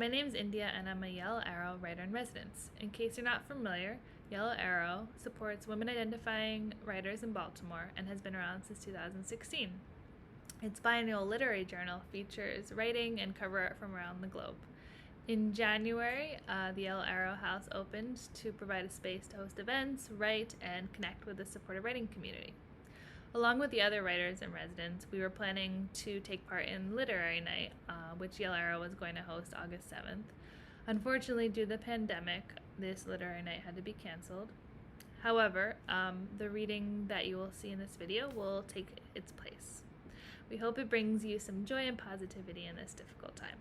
My name's India and I'm a Yellow Arrow writer-in-residence. In case you're not familiar, Yellow Arrow supports women identifying writers in Baltimore and has been around since 2016. Its biannual literary journal features writing and cover art from around the globe. In January, the Yellow Arrow House opened to provide a space to host events, write, and connect with the supportive writing community. Along with the other writers in residence, we were planning to take part in Literary Night, which Yellow Arrow was going to host August 7th. Unfortunately, due to the pandemic, this Literary Night had to be canceled. However, the reading that you will see in this video will take its place. We hope it brings you some joy and positivity in this difficult time.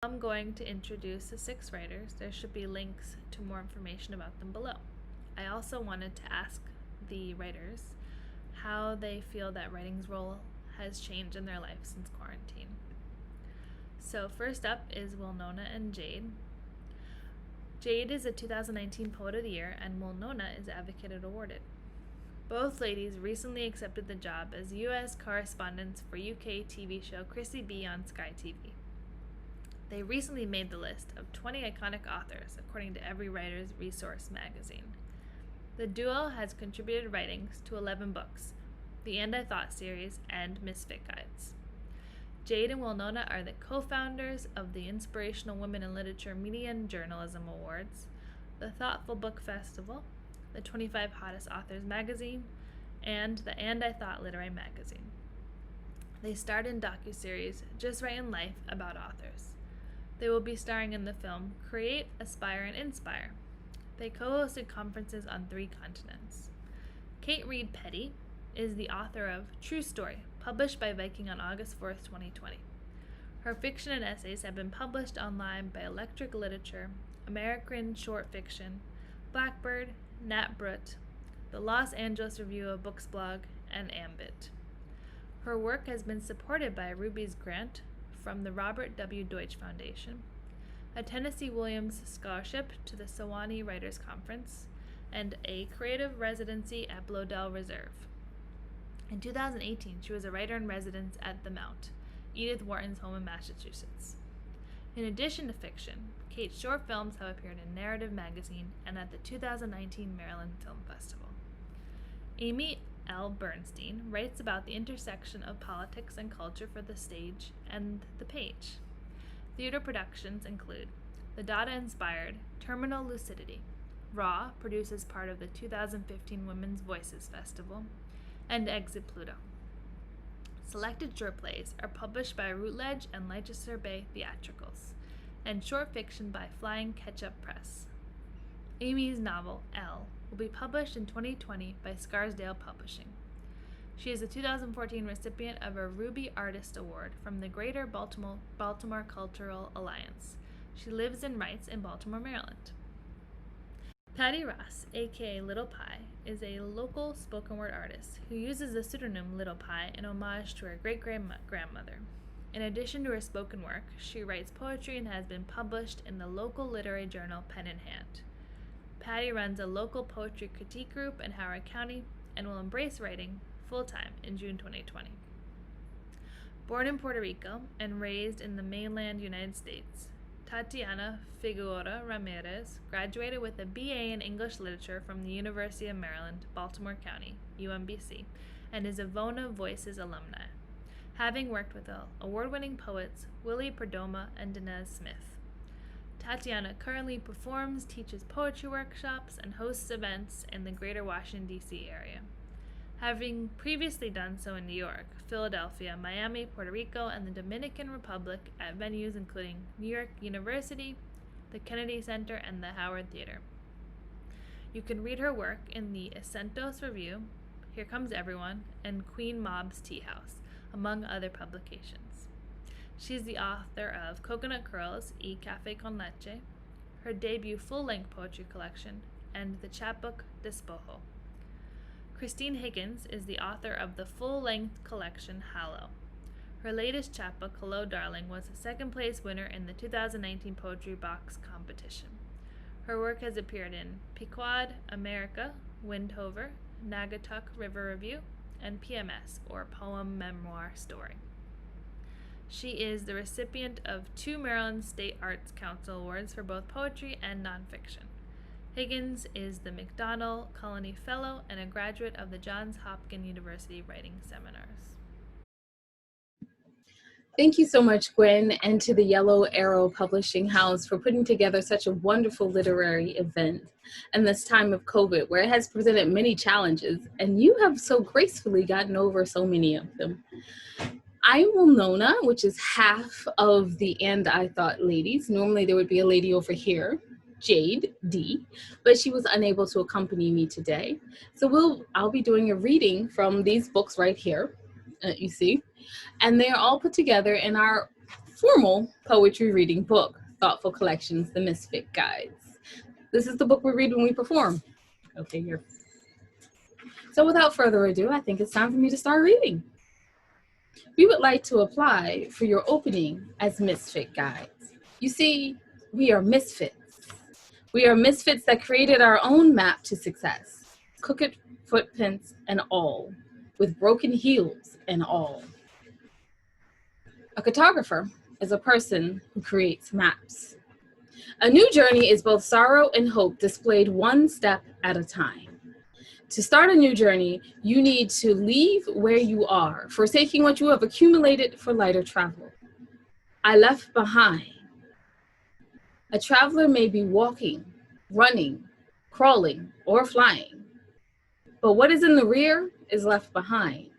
I'm going to introduce the 6 writers. There should be links to more information about them below. I also wanted to ask the writers how they feel that writing's role has changed in their life since quarantine. So first up is Wilnona and Jade. Jade is a 2019 Poet of the Year and Wilnona is Advocate Awarded. Both ladies recently accepted the job as US correspondents for UK TV show Chrissy B on Sky TV. They recently made the list of 20 iconic authors according to Every Writer's Resource magazine. The duo has contributed writings to 11 books, the And I Thought series, and Misfit Guides. Jade and Wilnona are the co-founders of the Inspirational Women in Literature Media and Journalism Awards, the Thoughtful Book Festival, the 25 Hottest Authors magazine, and the And I Thought Literary magazine. They starred in docuseries Just Writin Life about authors. They will be starring in the film Create Aspire and Inspire. They co-hosted conferences on 3 continents. Kate Reed Petty is the author of True Story, published by Viking on August 4th, 2020. Her fiction and essays have been published online by Electric Literature, American Short Fiction, Blackbird, Nat Brut, the Los Angeles Review of Books blog, and Ambit. Her work has been supported by a Ruby's Grant from the Robert W. Deutsch Foundation, a Tennessee Williams Scholarship to the Sewanee Writers Conference, and a creative residency at Bloedel Reserve. In 2018, she was a writer-in-residence at The Mount, Edith Wharton's home in Massachusetts. In addition to fiction, Kate's short films have appeared in Narrative magazine and at the 2019 Maryland Film Festival. Amy L. Bernstein writes about the intersection of politics and culture for the stage and the page. Theater productions include the Dada-inspired Terminal Lucidity. Raw produces part of the 2015 Women's Voices Festival, and Exit Pluto. Selected short plays are published by Routledge and Leicester Bay Theatricals, and short fiction by Flying Ketchup Press. Amy's novel, Elle, will be published in 2020 by Scarsdale Publishing. She is a 2014 recipient of a Ruby Artist Award from the Greater Baltimore Cultural Alliance. She lives and writes in Baltimore, Maryland. Patty Ross, aka Little Pie, is a local spoken word artist who uses the pseudonym Little Pie in homage to her great-grandmother. In addition to her spoken work, she writes poetry and has been published in the local literary journal Pen in Hand. Patty runs a local poetry critique group in Howard County and will embrace writing full-time in June 2020. Born in Puerto Rico and raised in the mainland United States, Tatiana Figueroa Ramirez graduated with a BA in English Literature from the University of Maryland, Baltimore County, UMBC, and is a Vona Voices alumni, having worked with award-winning poets Willie Perdomo and Dinez Smith. Tatiana currently performs, teaches poetry workshops, and hosts events in the greater Washington, D.C. area, having previously done so in New York, Philadelphia, Miami, Puerto Rico, and the Dominican Republic at venues including New York University, the Kennedy Center, and the Howard Theater. You can read her work in the Acentos Review, Here Comes Everyone, and Queen Mob's Tea House, among other publications. She's the author of Coconut Curls y Café con Leche, her debut full-length poetry collection, and the chapbook Despojo. Christine Higgins is the author of the full-length collection Hallow. Her latest chapbook, Hello Darling, was a second-place winner in the 2019 Poetry Box competition. Her work has appeared in Pequod, America, Windhover, Naugatuck River Review, and PMS, or Poem Memoir Story. She is the recipient of 2 Maryland State Arts Council Awards for both poetry and nonfiction. Higgins is the McDonnell Colony Fellow and a graduate of the Johns Hopkins University Writing Seminars. Thank you so much, Gwen, and to the Yellow Arrow Publishing House for putting together such a wonderful literary event in this time of COVID, where it has presented many challenges, and you have so gracefully gotten over so many of them. I'm Wilnona, which is half of the And I Thought ladies. Normally there would be a lady over here, Jade D, but she was unable to accompany me today. So I'll be doing a reading from these books right here, you see. And they are all put together in our formal poetry reading book, Thoughtful Collections, The Misfit Guides. This is the book we read when we perform. Okay, here. So without further ado, I think it's time for me to start reading. We would like to apply for your opening as Misfit Guides. You see, we are misfits. We are misfits that created our own map to success, crooked footprints and all, with broken heels and all. A cartographer is a person who creates maps. A new journey is both sorrow and hope displayed one step at a time. To start a new journey, you need to leave where you are, forsaking what you have accumulated for lighter travel. I left behind. A traveler may be walking, running, crawling, or flying, but what is in the rear is left behind.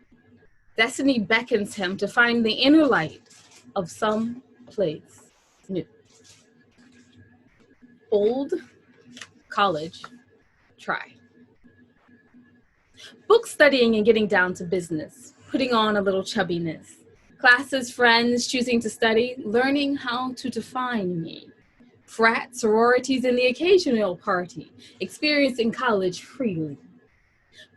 Destiny beckons him to find the inner light of some place new. Old college try. Book studying and getting down to business, putting on a little chubbiness. Classes, friends, choosing to study, learning how to define me. Frat, sororities, and the occasional party, experiencing college freely.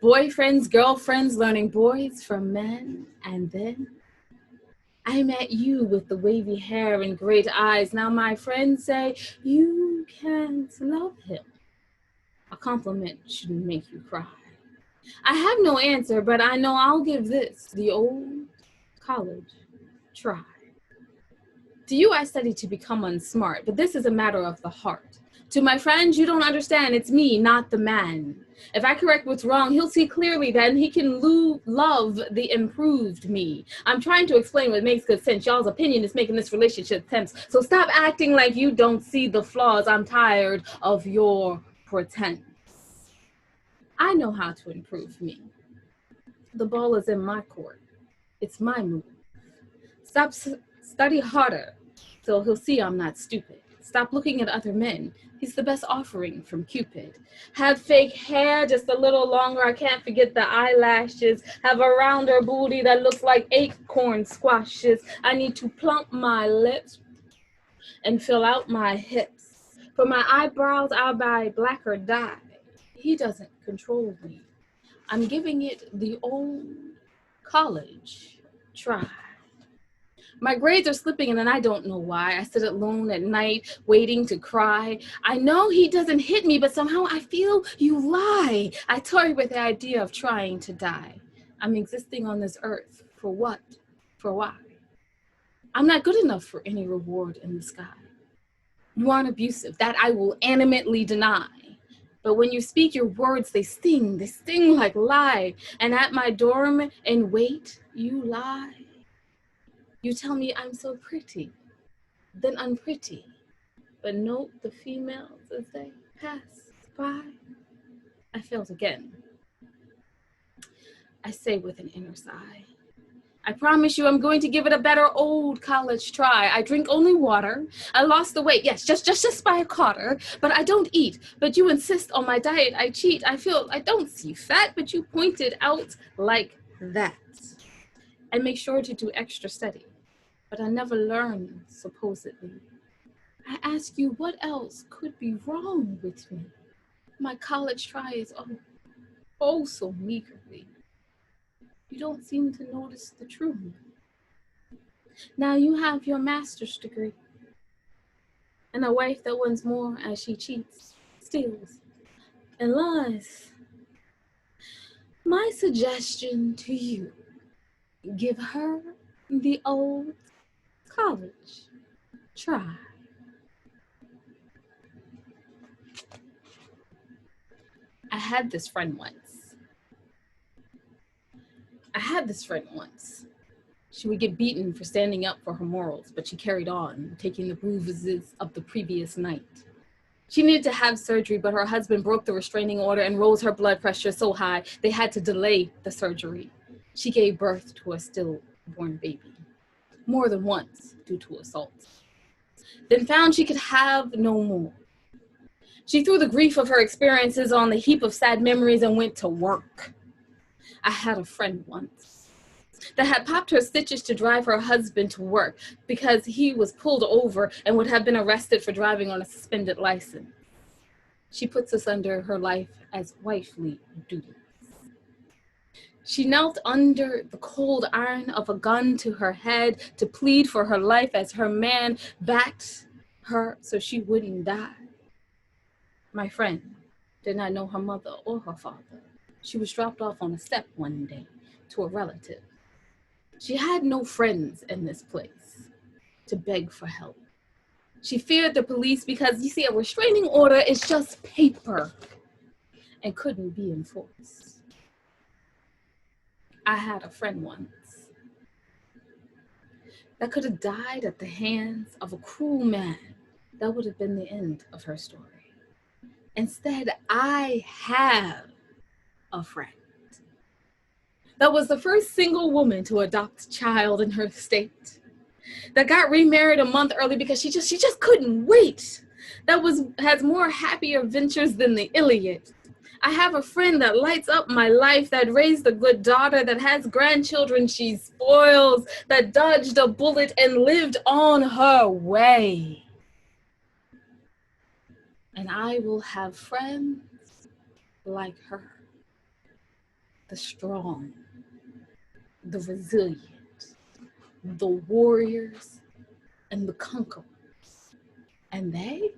Boyfriends, girlfriends, learning boys from men, and then I met you with the wavy hair and great eyes. Now my friends say, you can't love him. A compliment shouldn't make you cry. I have no answer, but I know I'll give this, the old college try. To you, I study to become unsmart, but this is a matter of the heart. To my friends, you don't understand, it's me, not the man. If I correct what's wrong, he'll see clearly that he can love the improved me. I'm trying to explain what makes good sense. Y'all's opinion is making this relationship tense. So stop acting like you don't see the flaws. I'm tired of your pretense. I know how to improve me. The ball is in my court. It's my move. Study harder so he'll see I'm not stupid. Stop looking at other men. He's the best offering from Cupid. Have fake hair just a little longer. I can't forget the eyelashes. Have a rounder booty that looks like acorn squashes. I need to plump my lips and fill out my hips. For my eyebrows, I'll buy blacker dye. He doesn't control me. I'm giving it the old college try. My grades are slipping and I don't know why. I sit alone at night waiting to cry. I know he doesn't hit me, but somehow I feel you lie. I toy with the idea of trying to die. I'm existing on this earth. For what? For why? I'm not good enough for any reward in the sky. You aren't abusive. That I will animately deny. But when you speak your words, they sting like lie. And at my dorm and wait, you lie. You tell me I'm so pretty, then unpretty. But note the females as they pass by. I failed again. I say with an inner sigh. I promise you I'm going to give it a better old college try. I drink only water. I lost the weight, yes, just by a quarter. But I don't eat. But you insist on my diet. I cheat. I feel I don't see fat, but you point it out like that. And make sure to do extra study. But I never learn, supposedly. I ask you, what else could be wrong with me? My college try is oh so meagerly. You don't seem to notice the truth. Now you have your master's degree. And a wife that wants more as she cheats, steals, and lies. My suggestion to you, give her the old college. Try. I had this friend once. She would get beaten for standing up for her morals, but she carried on, taking the bruises of the previous night. She needed to have surgery, but her husband broke the restraining order and rose her blood pressure so high they had to delay the surgery. She gave birth to a stillborn baby, more than once due to assault. Then found she could have no more. She threw the grief of her experiences on the heap of sad memories and went to work. I had a friend once that had popped her stitches to drive her husband to work because he was pulled over and would have been arrested for driving on a suspended license. She puts us under her life as wifely duties. She knelt under the cold iron of a gun to her head to plead for her life as her man backed her so she wouldn't die. My friend did not know her mother or her father. She was dropped off on a step one day to a relative. She had no friends in this place to beg for help. She feared the police because, you see, a restraining order is just paper and couldn't be enforced. I had a friend once that could have died at the hands of a cruel man. That would have been the end of her story. Instead, I have a friend that was the first single woman to adopt a child in her state, that got remarried a month early because she just couldn't wait, that has more happy adventures than the Iliad. I have a friend that lights up my life, that raised a good daughter, that has grandchildren she spoils, that dodged a bullet and lived on her way. And I will have friends like her, the strong, the resilient, the warriors, and the conquerors. And they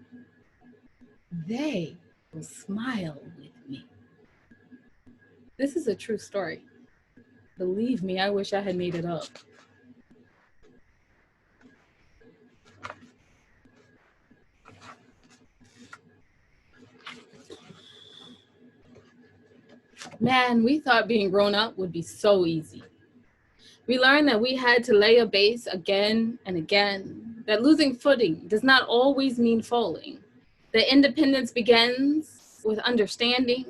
will smile with me. This is a true story. Believe me, I wish I had made it up. Man, we thought being grown up would be so easy. We learned that we had to lay a base again and again, that losing footing does not always mean falling, that independence begins with understanding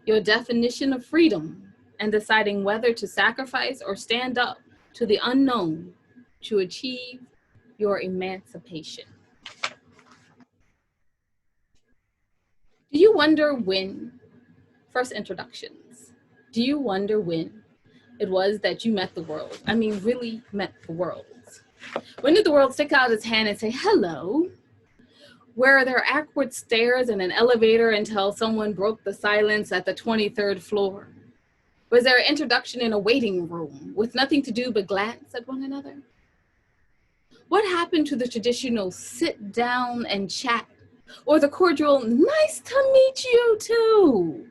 your definition of freedom and deciding whether to sacrifice or stand up to the unknown to achieve your emancipation. Do you wonder when, first introductions, do you wonder when it was that you met the world? I mean, really met the world. When did the world stick out its hand and say, hello? Were there awkward stares in an elevator until someone broke the silence at the 23rd floor? Was there an introduction in a waiting room with nothing to do but glance at one another? What happened to the traditional sit down and chat, or the cordial, nice to meet you too?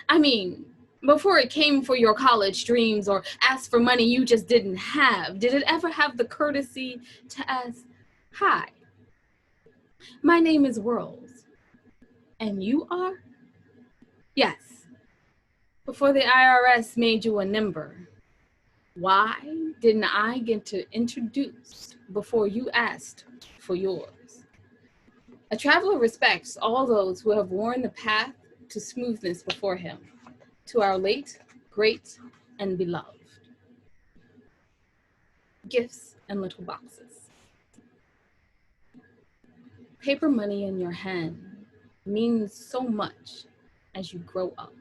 I mean, before it came for your college dreams or asked for money you just didn't have, did it ever have the courtesy to ask, hi, my name is World, and you are? Yes, before the IRS made you a number. Why didn't I get to introduce before you asked for yours? A traveler respects all those who have worn the path to smoothness before him, to our late, great, and beloved. Gifts and little boxes. Paper money in your hand means so much as you grow up.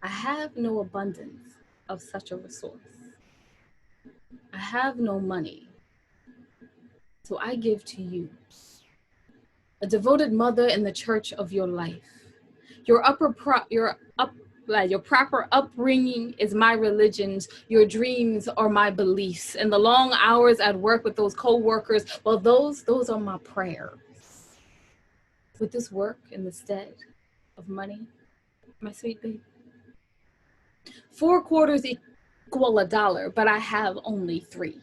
I have no abundance of such a resource. I have no money, so I give to you, a devoted mother in the church of your life. Your proper upbringing is my religions. Your dreams are my beliefs. And the long hours at work with those co-workers, well, those are my prayers. Would this work in the stead of money, my sweet baby? 4 quarters equal $1, but I have only 3.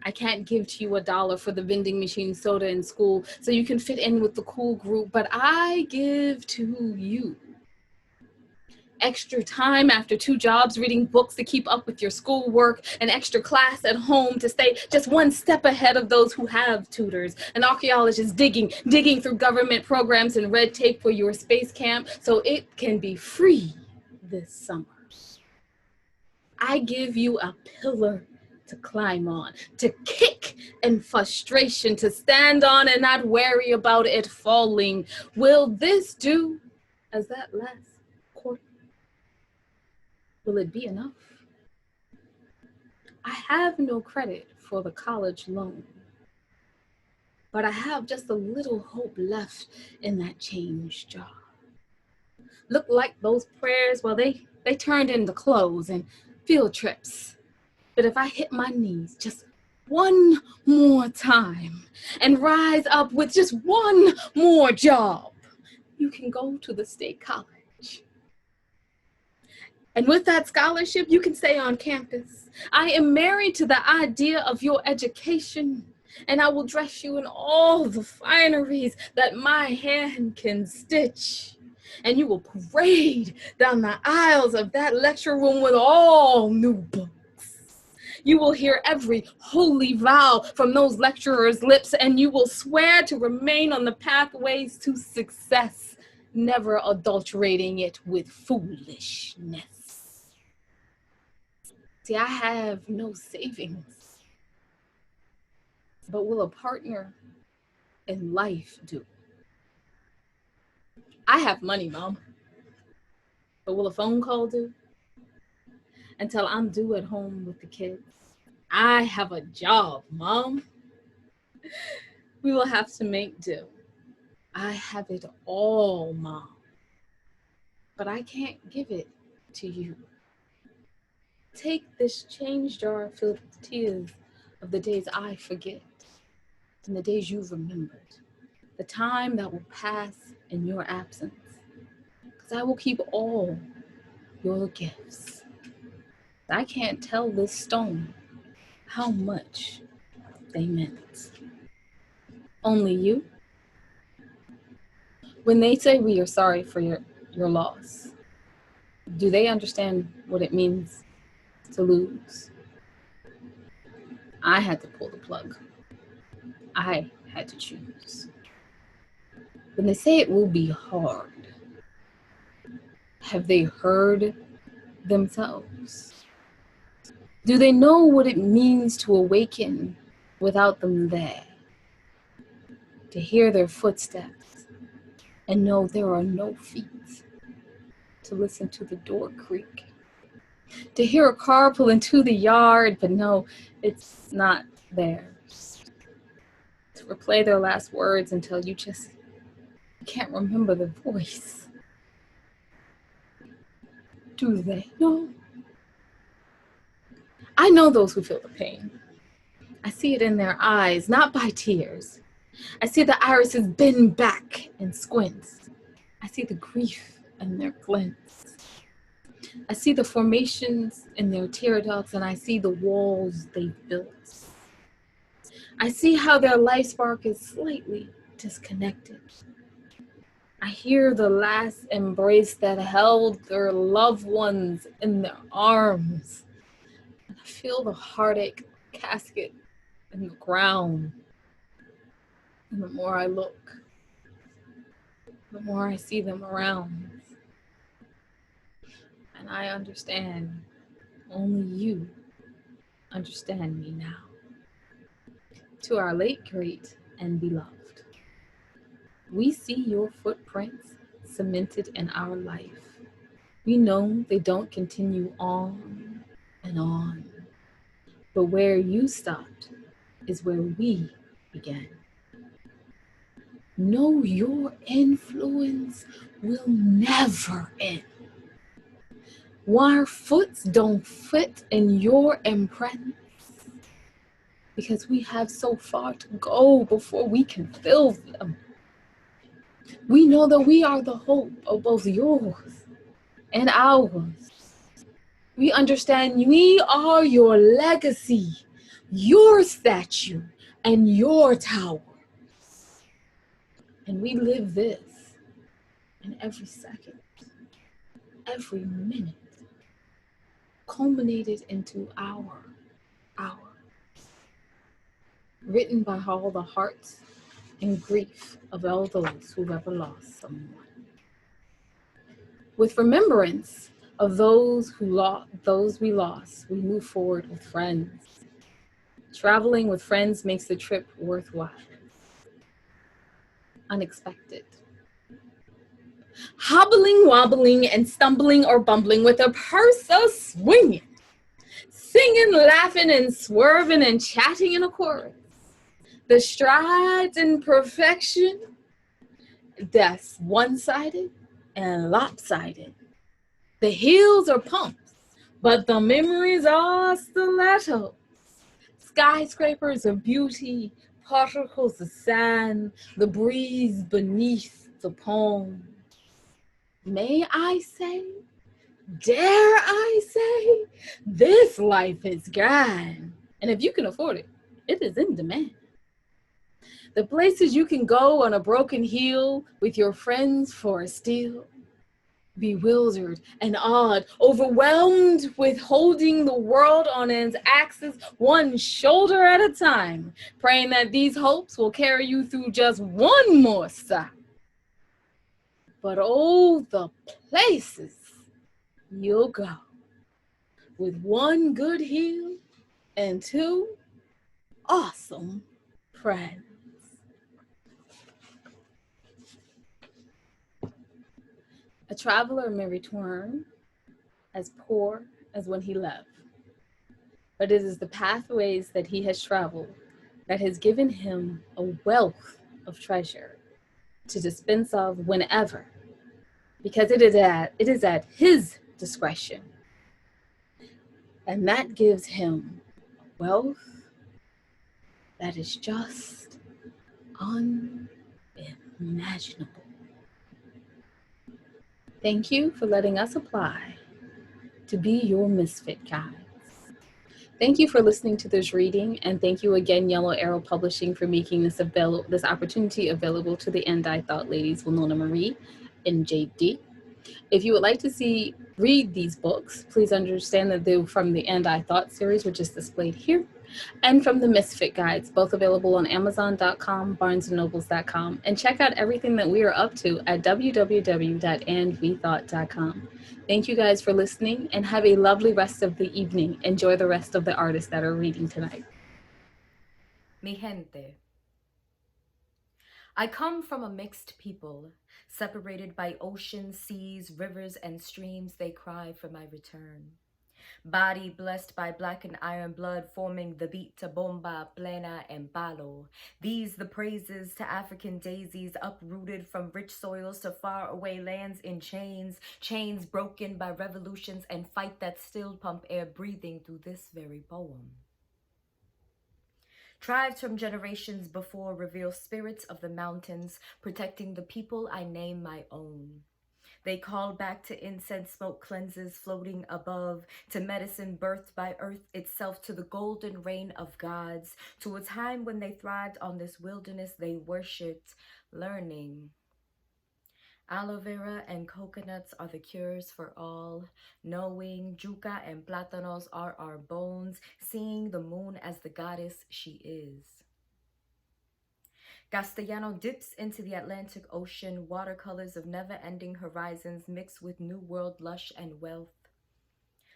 I can't give to you $1 for the vending machine soda in school so you can fit in with the cool group, but I give to you extra time after 2 jobs reading books to keep up with your schoolwork, an extra class at home to stay just one step ahead of those who have tutors, an archaeologist digging through government programs and red tape for your space camp so it can be free this summer. I give you a pillar to climb on, to kick in frustration, to stand on and not worry about it falling. Will this do as that last quarter? Will it be enough? I have no credit for the college loan, but I have just a little hope left in that change jar. Look like those prayers, well, they turned into clothes and field trips. But if I hit my knees just one more time and rise up with just one more job, you can go to the state college. And with that scholarship, you can stay on campus. I am married to the idea of your education, and I will dress you in all the fineries that my hand can stitch. And you will parade down the aisles of that lecture room with all new books. You will hear every holy vow from those lecturers' lips, and you will swear to remain on the pathways to success, never adulterating it with foolishness. See, I have no savings, but will a partner in life do? I have money, Mom, but will a phone call do? Until I'm due at home with the kids. I have a job, Mom. We will have to make do. I have it all, Mom, but I can't give it to you. Take this change jar filled with tears of the days I forget and the days you've remembered, the time that will pass in your absence, because I will keep all your gifts. I can't tell this stone how much they meant. Only you. When they say we are sorry for your loss, do they understand what it means to lose? I had to pull the plug. I had to choose. When they say it will be hard, have they heard themselves? Do they know what it means to awaken without them there? To hear their footsteps and know there are no feet. To listen to the door creak. To hear a car pull into the yard, but no, it's not theirs. To replay their last words until you just can't remember the voice. Do they know? I know those who feel the pain. I see it in their eyes, not by tears. I see the irises bend back and squint. I see the grief in their glints. I see the formations in their tear ducts, and I see the walls they've built. I see how their life spark is slightly disconnected. I hear the last embrace that held their loved ones in their arms. And I feel the heartache casket in the ground. And the more I look, the more I see them around. And I understand, only you understand me now. To our late, great, and beloved, we see your footprints cemented in our life. We know they don't continue on and on, but where you stopped is where we began. Know your influence will never end. Our foots don't fit in your imprints, because we have so far to go before we can fill them. We know that we are the hope of both yours and ours. We understand we are your legacy your statue, and your tower. And we live this in every second, every minute, culminated into our, written by all the hearts and grief of all those who've ever lost someone. With remembrance of those we lost, we move forward with friends. Traveling with friends makes the trip worthwhile. Unexpected. Hobbling, wobbling, and stumbling or bumbling with a purse swinging. Singing, laughing, and swerving and chatting in a chorus. The strides in perfection, that's one-sided and lopsided. The heels are pumps, but the memories are stilettos. Skyscrapers of beauty, particles of sand, the breeze beneath the palm. May I say, dare I say, this life is grand. And if you can afford it, it is in demand. The places you can go on a broken heel with your friends for a steal. Bewildered and awed, overwhelmed with holding the world on its axis, one shoulder at a time, praying that these hopes will carry you through just one more stop. But oh, the places you'll go with one good heel and two awesome friends. A traveler may return as poor as when he left, but it is the pathways that he has traveled that has given him a wealth of treasure to dispense of whenever, because it is at his discretion. And that gives him wealth that is just unimaginable. Thank you for letting us apply to be your misfit guides. Thank you for listening to this reading, and thank you again, Yellow Arrow Publishing, for making this opportunity available to the And I Thought ladies, Wilnona Marie and Jade D. If you would like to read these books, please understand that they're from the And I Thought series, which is displayed here, and from the Misfit Guides, both available on Amazon.com, BarnesandNobles.com, and check out everything that we are up to at www.andwethought.com. Thank you guys for listening, and have a lovely rest of the evening. Enjoy the rest of the artists that are reading tonight. Mi gente. I come from a mixed people, separated by oceans, seas, rivers, and streams. They cry for my return. Body blessed by black and iron blood, forming the beat to bomba, plena, and palo. These the praises to African daisies, uprooted from rich soils to far away lands in chains, chains broken by revolutions and fight that still pump air breathing through this very poem. Tribes from generations before reveal spirits of the mountains, protecting the people I name my own. They call back to incense smoke cleanses floating above, to medicine birthed by earth itself, to the golden rain of gods, to a time when they thrived on this wilderness they worshipped, learning. Aloe vera and coconuts are the cures for all, knowing yuca and plátanos are our bones, seeing the moon as the goddess she is. Castellano dips into the Atlantic Ocean, watercolors of never-ending horizons mixed with New World lush and wealth.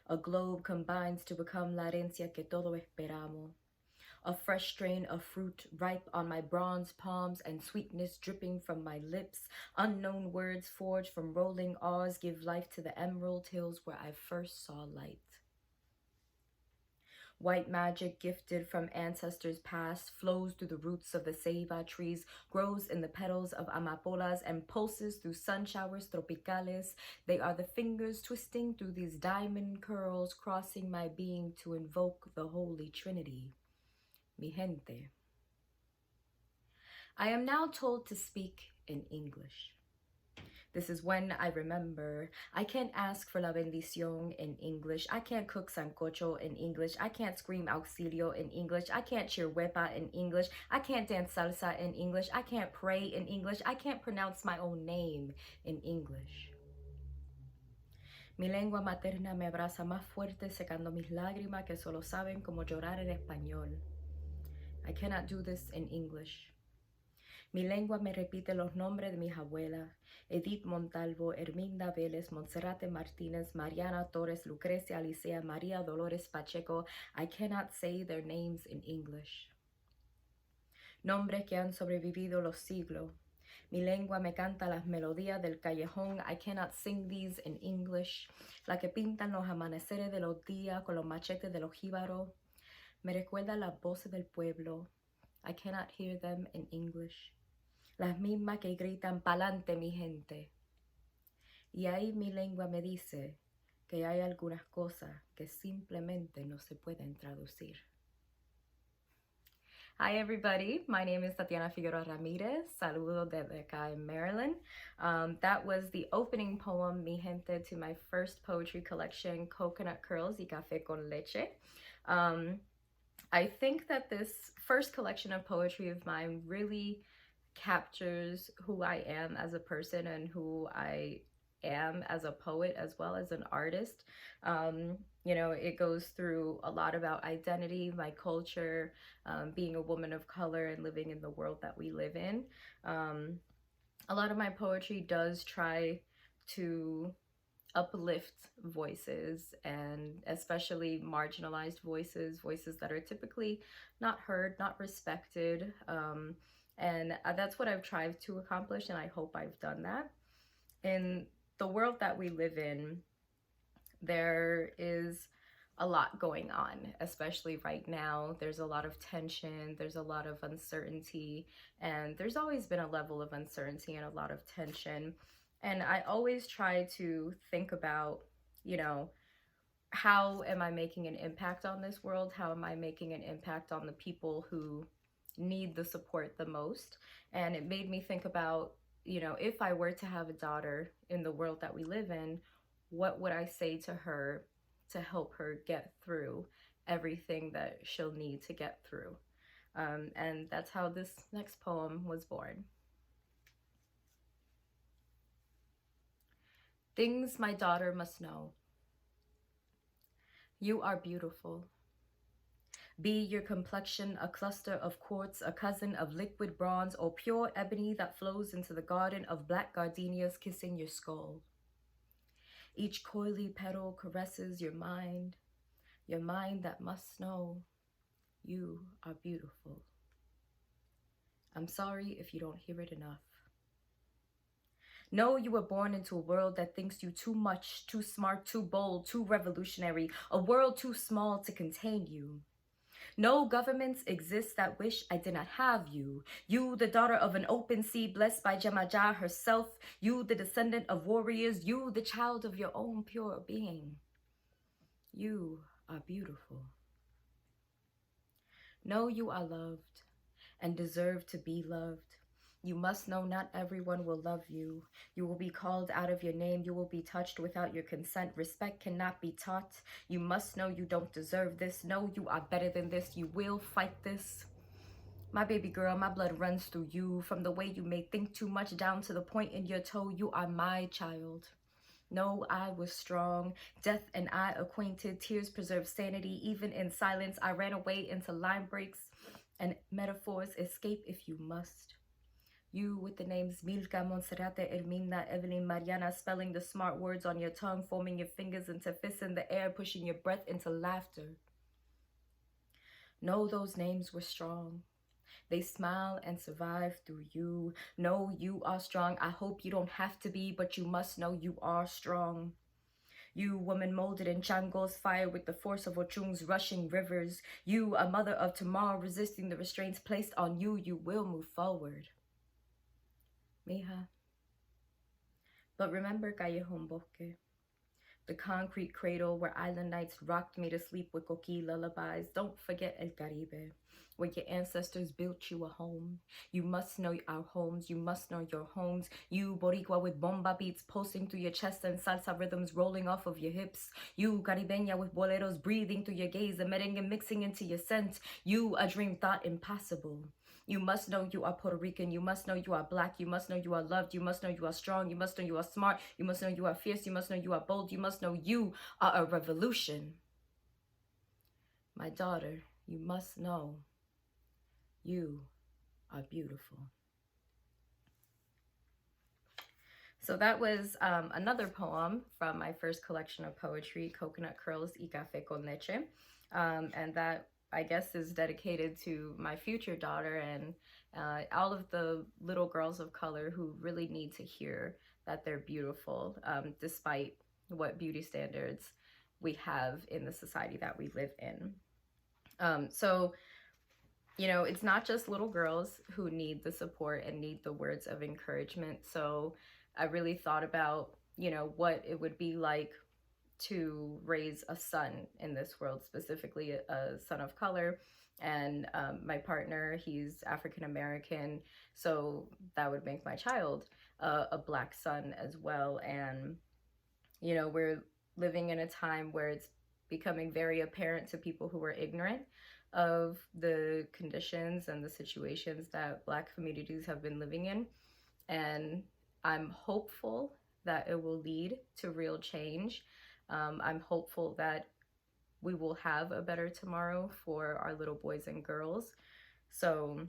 A globe combines to become la herencia que todo esperamos. A fresh strain of fruit ripe on my bronze palms and sweetness dripping from my lips. Unknown words forged from rolling R's give life to the emerald hills where I first saw light. White magic gifted from ancestors past flows through the roots of the ceiba trees, grows in the petals of amapolas, and pulses through sun showers tropicales. They are the fingers twisting through these diamond curls, crossing my being to invoke the Holy Trinity. Mi gente. I am now told to speak in English. This is when I remember I can't ask for la bendición in English. I can't cook sancocho in English. I can't scream auxilio in English. I can't cheer huepa in English. I can't dance salsa in English. I can't pray in English. I can't pronounce my own name in English. Mi lengua materna me abraza más fuerte, secando mis lágrimas que solo saben cómo llorar en español. I cannot do this in English. Mi lengua me repite los nombres de mis abuelas: Edith Montalvo, Herminda Vélez, Monserrate Martínez, Mariana Torres, Lucrecia Alicia, María Dolores Pacheco. I cannot say their names in English. Nombres que han sobrevivido los siglos. Mi lengua me canta las melodías del callejón. I cannot sing these in English. La que pintan los amaneceres de los días con los machetes de los jíbaros. Me recuerda las voces del pueblo. I cannot hear them in English. Las mismas que gritan pa'lante mi gente. Y ahí mi lengua me dice que hay algunas cosas que simplemente no se pueden traducir. Hi everybody, my name is Tatiana Figueroa Ramirez. Saludo desde acá in Maryland. That was the opening poem, mi gente, to my first poetry collection, Coconut Curls y Café con Leche. I think that this first collection of poetry of mine really captures who I am as a person and who I am as a poet as well as an artist. You know, it goes through a lot about identity, my culture, being a woman of color and living in the world that we live in. A lot of my poetry does try to uplift voices, and especially marginalized voices, voices that are typically not heard, not respected. And that's what I've tried to accomplish, and I hope I've done that. In the world that we live in, there is a lot going on, especially right now. There's a lot of tension, there's a lot of uncertainty, and there's always been a level of uncertainty and a lot of tension. And I always try to think about, you know, how am I making an impact on this world? How am I making an impact on the people who need the support the most? And it made me think about, you know, if I were to have a daughter in the world that we live in, what would I say to her to help her get through everything that she'll need to get through? And that's how this next poem was born. Things my daughter must know. You are beautiful. Be your complexion a cluster of quartz, a cousin of liquid bronze, or pure ebony that flows into the garden of black gardenias kissing your skull. Each coily petal caresses your mind that must know you are beautiful. I'm sorry if you don't hear it enough. Know you were born into a world that thinks you too much, too smart, too bold, too revolutionary, a world too small to contain you. No governments exist that wish I did not have you. You, the daughter of an open sea blessed by Jemaja herself. You, the descendant of warriors. You, the child of your own pure being. You are beautiful. Know you are loved and deserve to be loved. You must know not everyone will love you. You will be called out of your name. You will be touched without your consent. Respect cannot be taught. You must know you don't deserve this. Know you are better than this. You will fight this. My baby girl, my blood runs through you. From the way you may think too much down to the point in your toe, you are my child. No, I was strong. Death and I acquainted. Tears preserve sanity. Even in silence, I ran away into line breaks and metaphors. Escape if you must. You with the names Milka, Monserrate, Herminda, Evelyn, Mariana, spelling the smart words on your tongue, forming your fingers into fists in the air, pushing your breath into laughter. Know those names were strong. They smile and survive through you. Know you are strong. I hope you don't have to be, but you must know you are strong. You, woman molded in Chango's fire with the force of Ochung's rushing rivers. You, a mother of tomorrow, resisting the restraints placed on you. You will move forward. Mija. But remember Callejon Bosque. the concrete cradle where island nights rocked me to sleep with coquille lullabies. Don't forget El Caribe, where your ancestors built you a home. You must know our homes, you must know your homes. You Boricua with bomba beats pulsing through your chest and salsa rhythms rolling off of your hips. You Caribeña with boleros breathing through your gaze, the merengue mixing into your scent. You a dream thought impossible. You must know you are Puerto Rican. You must know you are black. You must know you are loved. You must know you are strong. You must know you are smart. You must know you are fierce. You must know you are bold. You must know you are a revolution. My daughter, you must know you are beautiful. So that was another poem from my first collection of poetry, Coconut Curls y Café con Leche. And that, I guess, is dedicated to my future daughter and all of the little girls of color who really need to hear that they're beautiful, despite what beauty standards we have in the society that we live in. So, you know, it's not just little girls who need the support and need the words of encouragement. So I really thought about, you know, what it would be like to raise a son in this world, specifically a son of color. And my partner, he's African American, so that would make my child a black son as well. And, you know, we're living in a time where it's becoming very apparent to people who are ignorant of the conditions and the situations that Black communities have been living in. And I'm hopeful that it will lead to real change. I'm hopeful that we will have a better tomorrow for our little boys and girls. So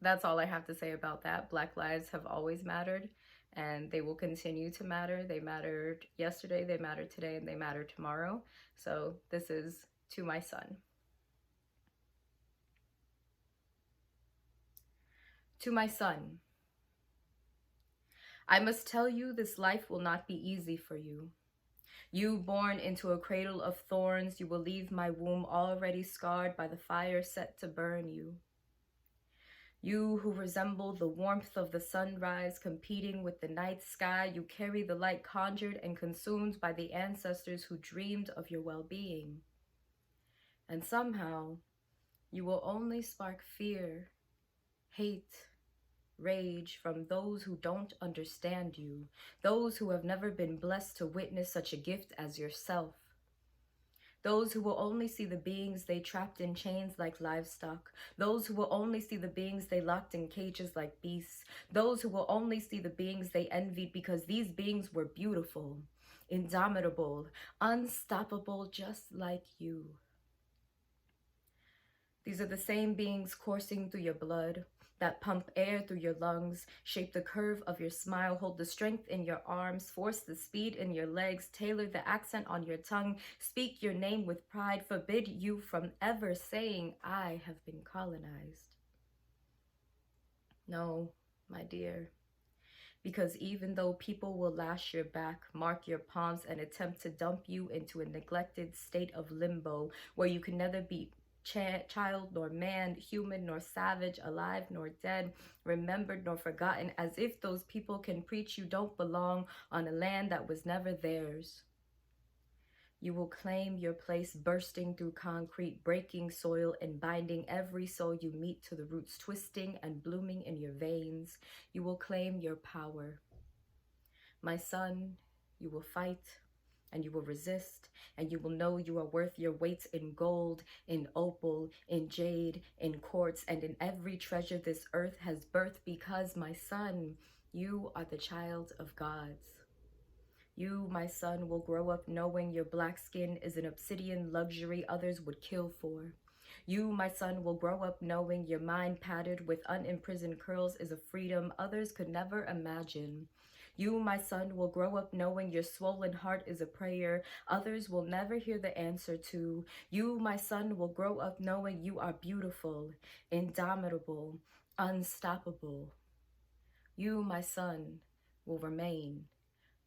that's all I have to say about that. Black lives have always mattered, and they will continue to matter. They mattered yesterday, they matter today, and they matter tomorrow. So this is to my son. To my son, I must tell you this life will not be easy for you. You born into a cradle of thorns, you will leave my womb already scarred by the fire set to burn you. You who resemble the warmth of the sunrise competing with the night sky, you carry the light conjured and consumed by the ancestors who dreamed of your well-being. And somehow, you will only spark fear, hate, rage from those who don't understand you, those who have never been blessed to witness such a gift as yourself. Those who will only see the beings they trapped in chains like livestock. Those who will only see the beings they locked in cages like beasts. Those who will only see the beings they envied because these beings were beautiful, indomitable, unstoppable, just like you. These are the same beings coursing through your blood, that pump air through your lungs, shape the curve of your smile, hold the strength in your arms, force the speed in your legs, tailor the accent on your tongue, speak your name with pride, forbid you from ever saying, I have been colonized. No, my dear, because even though people will lash your back, mark your palms, and attempt to dump you into a neglected state of limbo where you can neither be child nor man, human nor savage, alive nor dead, remembered nor forgotten, as if those people can preach you don't belong on a land that was never theirs. You will claim your place, bursting through concrete, breaking soil and binding every soul you meet to the roots, twisting and blooming in your veins. You will claim your power. My son, you will fight, and you will resist, and you will know you are worth your weight in gold, in opal, in jade, in quartz, and in every treasure this earth has birthed, because, my son, you are the child of gods. You, my son, will grow up knowing your black skin is an obsidian luxury others would kill for. You, my son, will grow up knowing your mind padded with unimprisoned curls is a freedom others could never imagine. You, my son, will grow up knowing your swollen heart is a prayer others will never hear the answer to. You, my son, will grow up knowing you are beautiful, indomitable, unstoppable. You, my son, will remain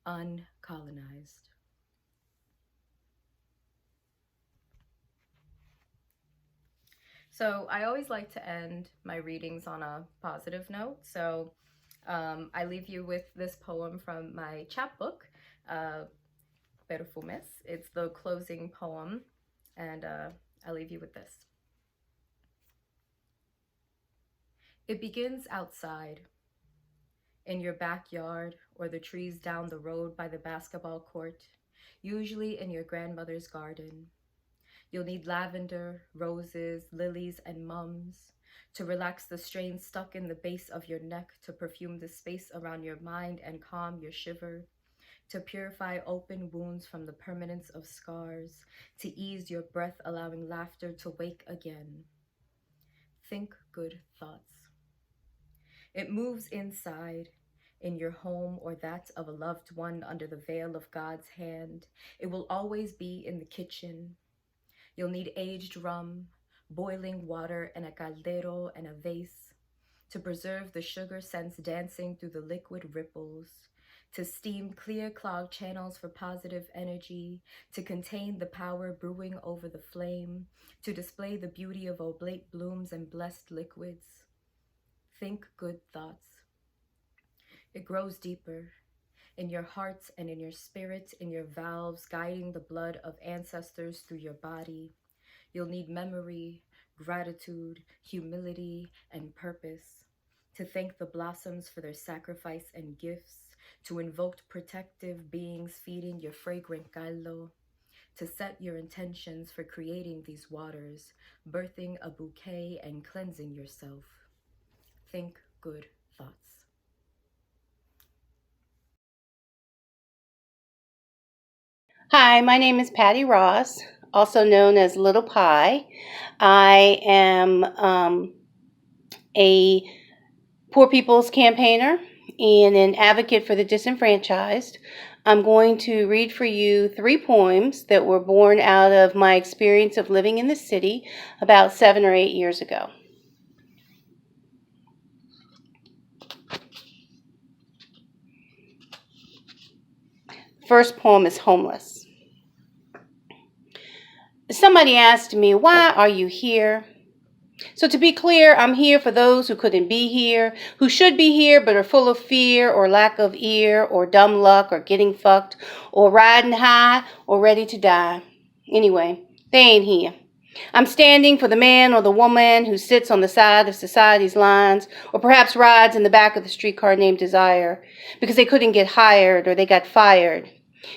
uncolonized. So I always like to end my readings on a positive note. So I leave you with this poem from my chapbook, Perfumes. It's the closing poem, and I'll leave you with this. It begins outside, in your backyard or the trees down the road by the basketball court, usually in your grandmother's garden. You'll need lavender, roses, lilies, and mums to relax the strain stuck in the base of your neck, to perfume the space around your mind and calm your shiver, to purify open wounds from the permanence of scars, to ease your breath, allowing laughter to wake again. Think good thoughts. It moves inside, in your home or that of a loved one under the veil of God's hand. It will always be in the kitchen. You'll need aged rum, boiling water, and a caldero and a vase to preserve the sugar scents dancing through the liquid ripples, to steam clear clogged channels for positive energy, to contain the power brewing over the flame, to display the beauty of oblate blooms and blessed liquids. Think good thoughts. It grows deeper in your heart and in your spirit, in your valves, guiding the blood of ancestors through your body. You'll need memory, gratitude, humility, and purpose, to thank the blossoms for their sacrifice and gifts, to invoke protective beings feeding your fragrant caldo, to set your intentions for creating these waters, birthing a bouquet and cleansing yourself. Think good thoughts. Hi, my name is Patty Ross, also known as Little Pie. I am a poor people's campaigner and an advocate for the disenfranchised. I'm going to read for you 3 poems that were born out of my experience of living in the city about 7 or 8 years ago. First poem is Homeless. Somebody asked me, why are you here? So to be clear, I'm here for those who couldn't be here, who should be here but are full of fear or lack of ear or dumb luck or getting fucked or riding high or ready to die. Anyway, they ain't here. I'm standing for the man or the woman who sits on the side of society's lines or perhaps rides in the back of the streetcar named Desire because they couldn't get hired or they got fired.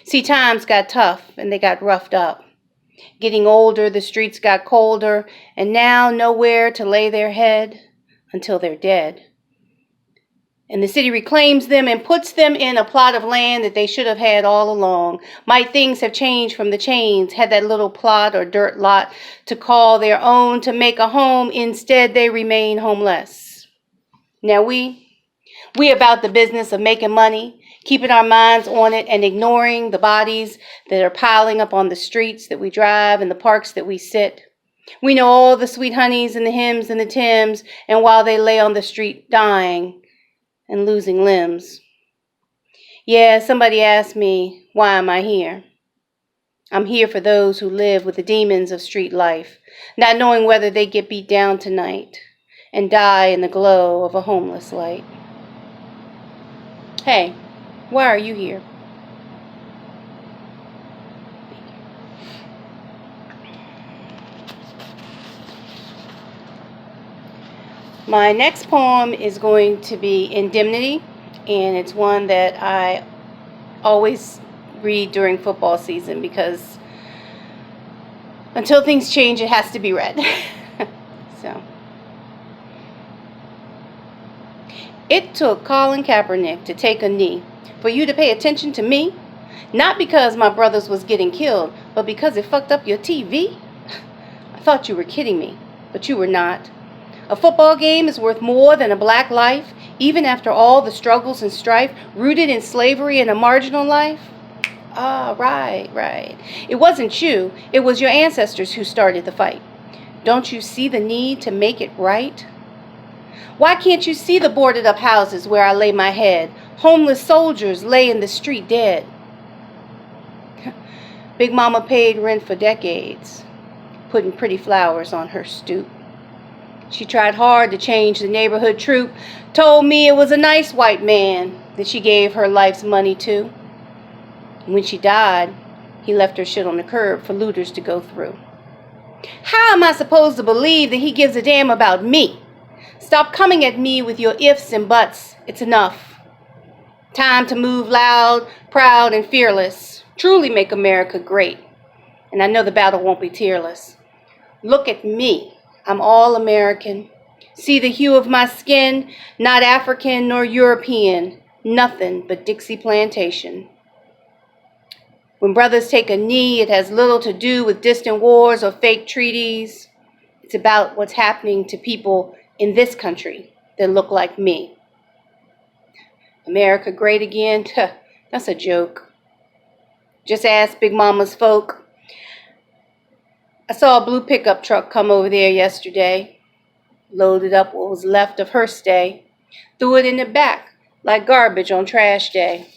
See, times got tough and they got roughed up. Getting older, the streets got colder, and now nowhere to lay their head until they're dead. And the city reclaims them and puts them in a plot of land that they should have had all along. Might things have changed from the chains, had that little plot or dirt lot to call their own, to make a home, instead they remain homeless. Now we about the business of making money, keeping our minds on it and ignoring the bodies that are piling up on the streets that we drive and the parks that we sit. We know all the sweet honeys and the hymns and the Tims, and while they lay on the street dying and losing limbs. Yeah, somebody asked me, why am I here? I'm here for those who live with the demons of street life, not knowing whether they get beat down tonight and die in the glow of a homeless light. Hey, why are you here? My next poem is going to be Indemnity, and it's one that I always read during football season because until things change, it has to be read. So. It took Colin Kaepernick to take a knee for you to pay attention to me, not because my brothers was getting killed, but because it fucked up your TV. I thought you were kidding me, but you were not. A football game is worth more than a black life, even after all the struggles and strife rooted in slavery and a marginal life. Ah, right. It wasn't you, it was your ancestors who started the fight. Don't you see the need to make it right? Why can't you see the boarded up houses where I lay my head? Homeless soldiers lay in the street dead. Big Mama paid rent for decades, putting pretty flowers on her stoop. She tried hard to change the neighborhood troop, told me it was a nice white man that she gave her life's money to. And when she died, He left her shit on the curb for looters to go through. How am I supposed to believe that he gives a damn about me? Stop coming at me with your ifs and buts. It's enough. Time to move loud, proud, and fearless. Truly make America great. And I know the battle won't be tearless. Look at me. I'm all American. See the hue of my skin? Not African nor European. Nothing but Dixie Plantation. When brothers take a knee, it has little to do with distant wars or fake treaties. It's about what's happening to people in this country that look like me. America great again? That's a joke. Just ask Big Mama's folk. I saw a blue pickup truck come over there yesterday. Loaded up what was left of her stay. Threw it in the back like garbage on trash day.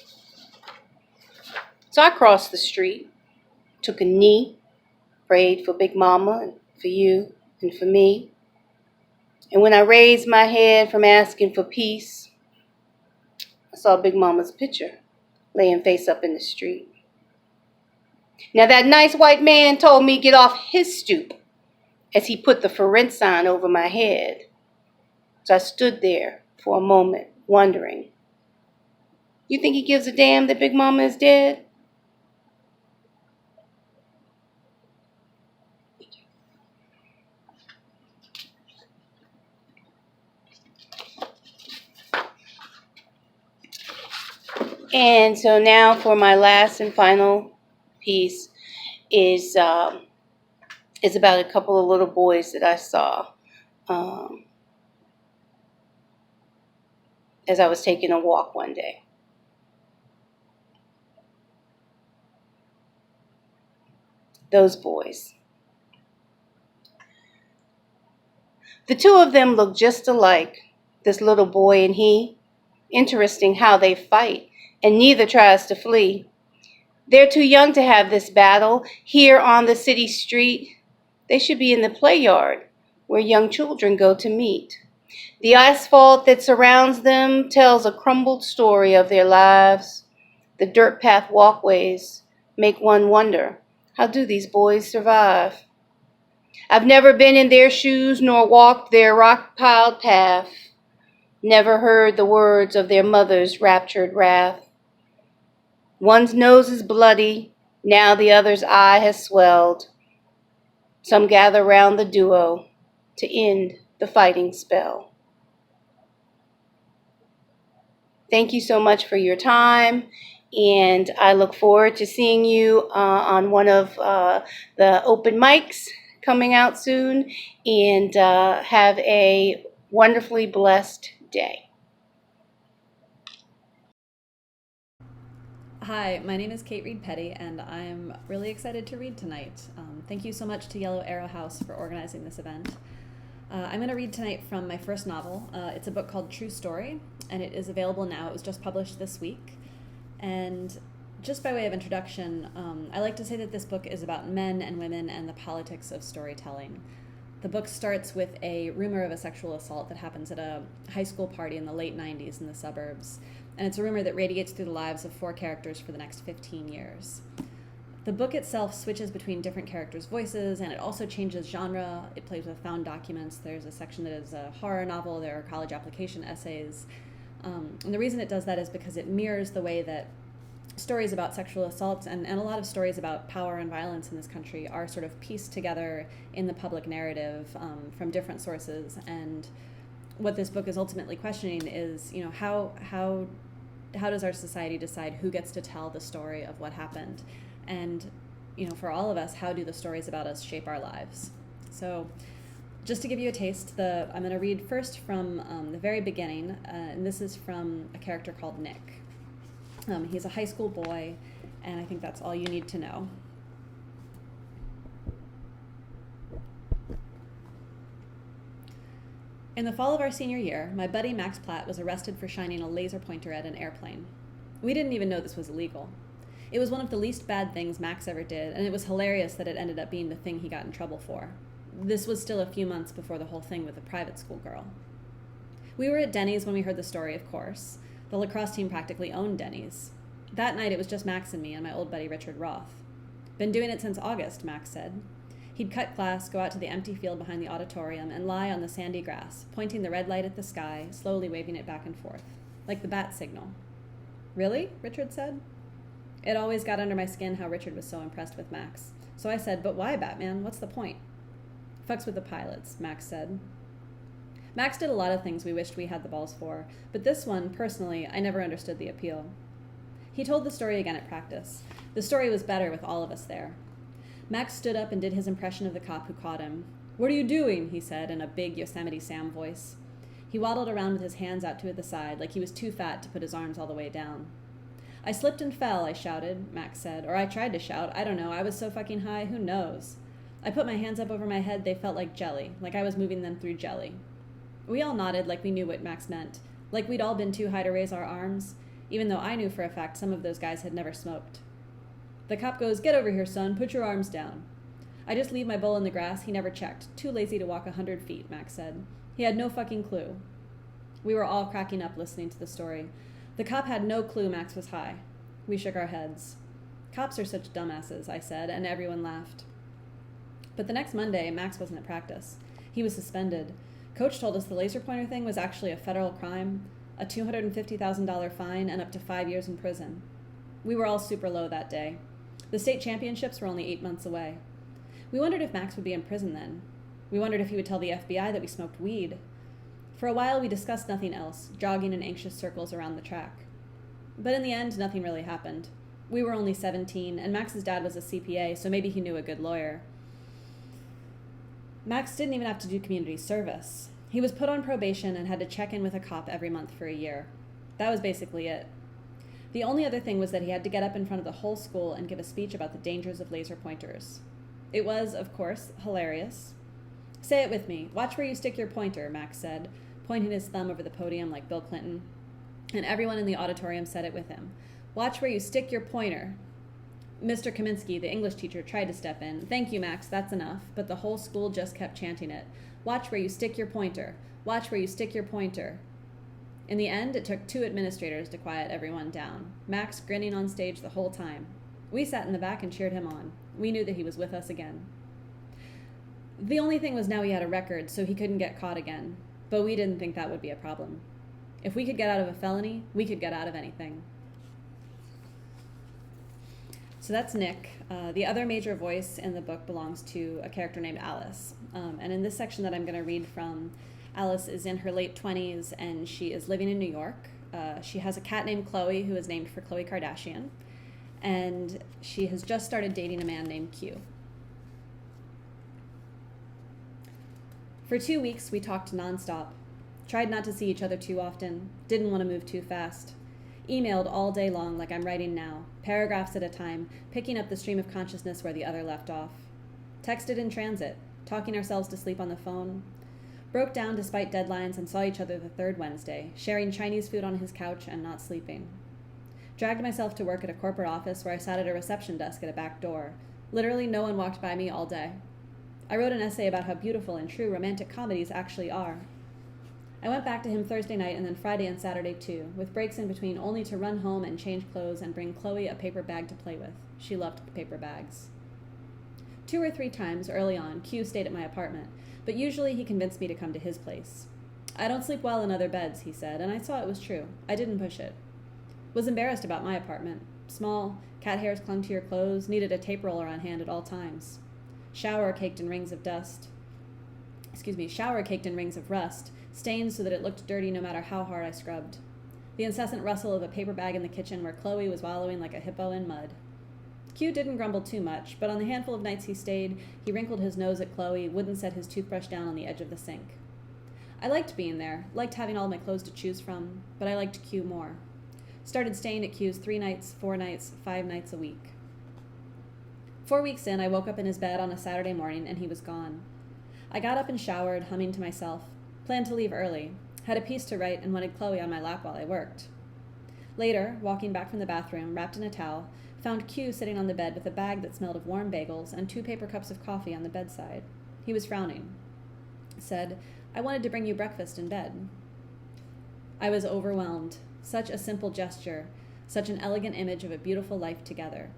So I crossed the street, took a knee, prayed for Big Mama and for you and for me. And when I raised my head from asking for peace, I saw Big Mama's picture laying face up in the street. Now that nice white man told me get off his stoop as he put the for rent sign over my head. So I stood there for a moment, wondering, you think he gives a damn that Big Mama is dead? And so now for my last and final piece is about a couple of little boys that I saw as I was taking a walk one day. Those boys. The two of them look just alike, this little boy and he. Interesting how they fight, and neither tries to flee. They're too young to have this battle here on the city street. They should be in the play yard where young children go to meet. The asphalt that surrounds them tells a crumbled story of their lives. The dirt path walkways make one wonder, how do these boys survive? I've never been in their shoes nor walked their rock-piled path. Never heard the words of their mother's raptured wrath. One's nose is bloody, now the other's eye has swelled. Some gather round the duo to end the fighting spell. Thank you so much for your time, and I look forward to seeing you on one of the open mics coming out soon, and have a wonderfully blessed day. Hi, my name is Kate Reed Petty, and I'm really excited to read tonight. Thank you so much to Yellow Arrow House for organizing this event. I'm going to read tonight from my first novel. It's a book called True Story, and it is available now. It was just published this week. And just by way of introduction, I like to say that this book is about men and women and the politics of storytelling. The book starts with a rumor of a sexual assault that happens at a high school party in the late 90s in the suburbs. And it's a rumor that radiates through the lives of 4 characters for the next 15 years. The book itself switches between different characters' voices, and it also changes genre. It plays with found documents. There's a section that is a horror novel. There are college application essays. And the reason it does that is because it mirrors the way that stories about sexual assaults and a lot of stories about power and violence in this country are sort of pieced together in the public narrative from different sources. And what this book is ultimately questioning is, how does our society decide who gets to tell the story of what happened? And, for all of us, how do the stories about us shape our lives? So just to give you a taste, I'm going to read first from the very beginning, and this is from a character called Nick. He's a high school boy, and I think that's all you need to know. In the fall of our senior year, my buddy Max Platt was arrested for shining a laser pointer at an airplane. We didn't even know this was illegal. It was one of the least bad things Max ever did, and it was hilarious that it ended up being the thing he got in trouble for. This was still a few months before the whole thing with the private school girl. We were at Denny's when we heard the story, of course. The lacrosse team practically owned Denny's. That night it was just Max and me and my old buddy Richard Roth. Been doing it since August, Max said. He'd cut class, go out to the empty field behind the auditorium, and lie on the sandy grass, pointing the red light at the sky, slowly waving it back and forth, like the bat signal. Really? Richard said. It always got under my skin how Richard was so impressed with Max. So I said, but why, Batman? What's the point? Fucks with the pilots, Max said. Max did a lot of things we wished we had the balls for, but this one, personally, I never understood the appeal. He told the story again at practice. The story was better with all of us there. Max stood up and did his impression of the cop who caught him. What are you doing? He said in a big Yosemite Sam voice. He waddled around with his hands out to the side like he was too fat to put his arms all the way down. I slipped and fell, I shouted, Max said. Or I tried to shout. I don't know. I was so fucking high. Who knows? I put my hands up over my head. They felt like jelly, like I was moving them through jelly. We all nodded like we knew what Max meant, like we'd all been too high to raise our arms, even though I knew for a fact some of those guys had never smoked. The cop goes, get over here, son. Put your arms down. I just leave my bowl in the grass. He never checked. Too lazy to walk 100 feet, Max said. He had no fucking clue. We were all cracking up listening to the story. The cop had no clue Max was high. We shook our heads. Cops are such dumbasses, I said, and everyone laughed. But the next Monday, Max wasn't at practice. He was suspended. Coach told us the laser pointer thing was actually a federal crime, a $250,000 fine, and up to 5 years in prison. We were all super low that day. The state championships were only 8 months away. We wondered if Max would be in prison then. We wondered if he would tell the FBI that we smoked weed. For a while, we discussed nothing else, jogging in anxious circles around the track. But in the end, nothing really happened. We were only 17, and Max's dad was a CPA, so maybe he knew a good lawyer. Max didn't even have to do community service. He was put on probation and had to check in with a cop every month for a year. That was basically it. The only other thing was that he had to get up in front of the whole school and give a speech about the dangers of laser pointers. It was, of course, hilarious. Say it with me. Watch where you stick your pointer, Max said, pointing his thumb over the podium like Bill Clinton. And everyone in the auditorium said it with him. Watch where you stick your pointer. Mr. Kaminsky, the English teacher, tried to step in. Thank you, Max, that's enough. But the whole school just kept chanting it. Watch where you stick your pointer. Watch where you stick your pointer. In the end, it took 2 administrators to quiet everyone down, Max grinning on stage the whole time. We sat in the back and cheered him on. We knew that he was with us again. The only thing was now he had a record, so he couldn't get caught again. But we didn't think that would be a problem. If we could get out of a felony, we could get out of anything. So that's Nick. The other major voice in the book belongs to a character named Alice. And in this section that I'm going to read from, Alice is in her late 20s and she is living in New York. She has a cat named Chloe who is named for Khloe Kardashian. And she has just started dating a man named Q. For 2 weeks, we talked nonstop. Tried not to see each other too often. Didn't want to move too fast. Emailed all day long like I'm writing now, paragraphs at a time, picking up the stream of consciousness where the other left off. Texted in transit, talking ourselves to sleep on the phone. Broke down despite deadlines and saw each other the 3rd Wednesday, sharing Chinese food on his couch and not sleeping. Dragged myself to work at a corporate office where I sat at a reception desk at a back door. Literally no one walked by me all day. I wrote an essay about how beautiful and true romantic comedies actually are. I went back to him Thursday night and then Friday and Saturday too, with breaks in between only to run home and change clothes and bring Chloe a paper bag to play with. She loved paper bags. 2 or 3 times early on, Q stayed at my apartment, but usually he convinced me to come to his place. I don't sleep well in other beds, he said, and I saw it was true. I didn't push it. Was embarrassed about my apartment. Small, cat hairs clung to your clothes, needed a tape roller on hand at all times. Shower caked in rings of rust, stained so that it looked dirty no matter how hard I scrubbed. The incessant rustle of a paper bag in the kitchen where Chloe was wallowing like a hippo in mud. Q didn't grumble too much, but on the handful of nights he stayed, he wrinkled his nose at Chloe, wouldn't set his toothbrush down on the edge of the sink. I liked being there, liked having all my clothes to choose from, but I liked Q more. Started staying at Q's 3 nights, 4 nights, 5 nights a week. 4 weeks in, I woke up in his bed on a Saturday morning and he was gone. I got up and showered, humming to myself. Planned to leave early. Had a piece to write and wanted Chloe on my lap while I worked. Later, walking back from the bathroom, wrapped in a towel, found Q sitting on the bed with a bag that smelled of warm bagels and 2 paper cups of coffee on the bedside. He was frowning. Said, I wanted to bring you breakfast in bed. I was overwhelmed. Such a simple gesture, such an elegant image of a beautiful life together.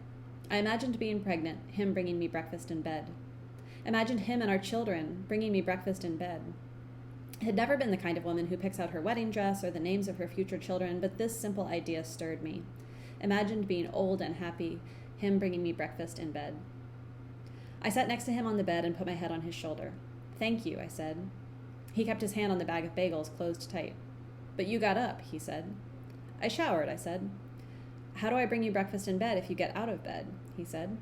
I imagined being pregnant, him bringing me breakfast in bed. Imagined him and our children bringing me breakfast in bed. I had never been the kind of woman who picks out her wedding dress or the names of her future children, but this simple idea stirred me. Imagined being old and happy, him bringing me breakfast in bed. I sat next to him on the bed and put my head on his shoulder. "Thank you," I said. He kept his hand on the bag of bagels closed tight. "But you got up," he said. "I showered," I said. "How do I bring you breakfast in bed if you get out of bed?" he said.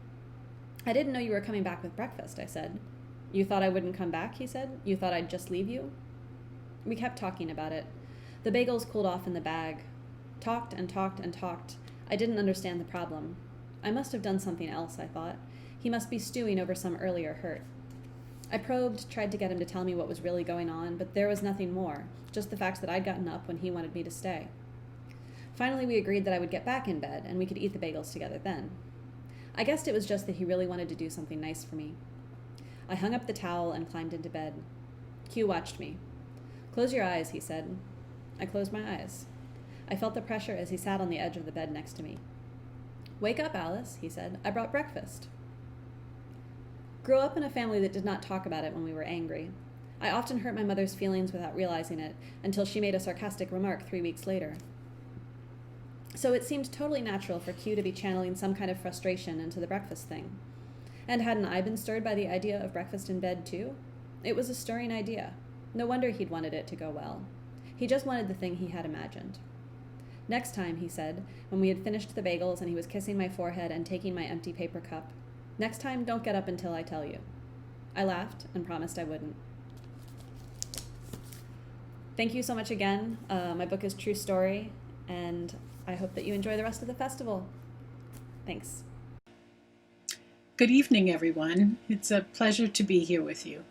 "I didn't know you were coming back with breakfast," I said. "You thought I wouldn't come back," he said. "You thought I'd just leave you?" We kept talking about it. The bagels cooled off in the bag. Talked and talked and talked. I didn't understand the problem. I must have done something else, I thought. He must be stewing over some earlier hurt. I probed, tried to get him to tell me what was really going on, but there was nothing more, just the fact that I'd gotten up when he wanted me to stay. Finally, we agreed that I would get back in bed, and we could eat the bagels together then. I guessed it was just that he really wanted to do something nice for me. I hung up the towel and climbed into bed. Q watched me. "Close your eyes," he said. I closed my eyes. I felt the pressure as he sat on the edge of the bed next to me. "Wake up, Alice," he said. "I brought breakfast." Grew up in a family that did not talk about it when we were angry. I often hurt my mother's feelings without realizing it, until she made a sarcastic remark 3 weeks later. So it seemed totally natural for Q to be channeling some kind of frustration into the breakfast thing. And hadn't I been stirred by the idea of breakfast in bed too? It was a stirring idea. No wonder he'd wanted it to go well. He just wanted the thing he had imagined. "Next time," he said, when we had finished the bagels and he was kissing my forehead and taking my empty paper cup, "next time, don't get up until I tell you." I laughed and promised I wouldn't. Thank you so much again. My book is True Story, and I hope that you enjoy the rest of the festival. Thanks. Good evening, everyone. It's a pleasure to be here with you.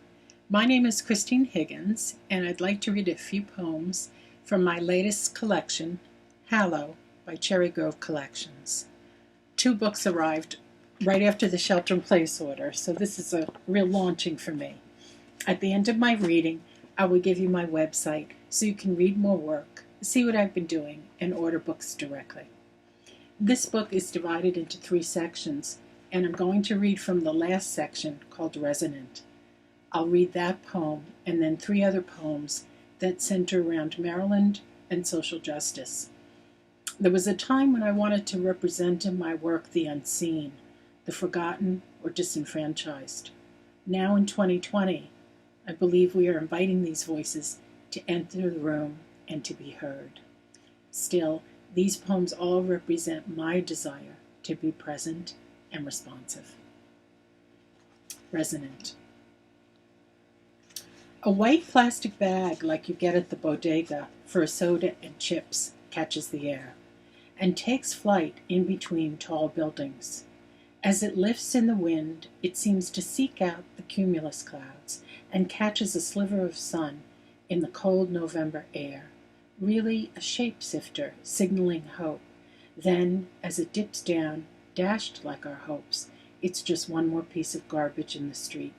My name is Christine Higgins, and I'd like to read a few poems from my latest collection, Hallow, by Cherry Grove Collections. 2 books arrived right after the shelter-in-place order, so this is a real launching for me. At the end of my reading, I will give you my website so you can read more work, see what I've been doing, and order books directly. This book is divided into 3 sections, and I'm going to read from the last section called Resonant. I'll read that poem and then 3 other poems that center around Maryland and social justice. There was a time when I wanted to represent in my work the unseen, the forgotten or disenfranchised. Now in 2020, I believe we are inviting these voices to enter the room and to be heard. Still, these poems all represent my desire to be present and responsive. Resonant. A white plastic bag like you get at the bodega for a soda and chips catches the air and takes flight in between tall buildings. As it lifts in the wind, it seems to seek out the cumulus clouds and catches a sliver of sun in the cold November air, really a shapeshifter signaling hope. Then, as it dips down, dashed like our hopes, it's just one more piece of garbage in the street.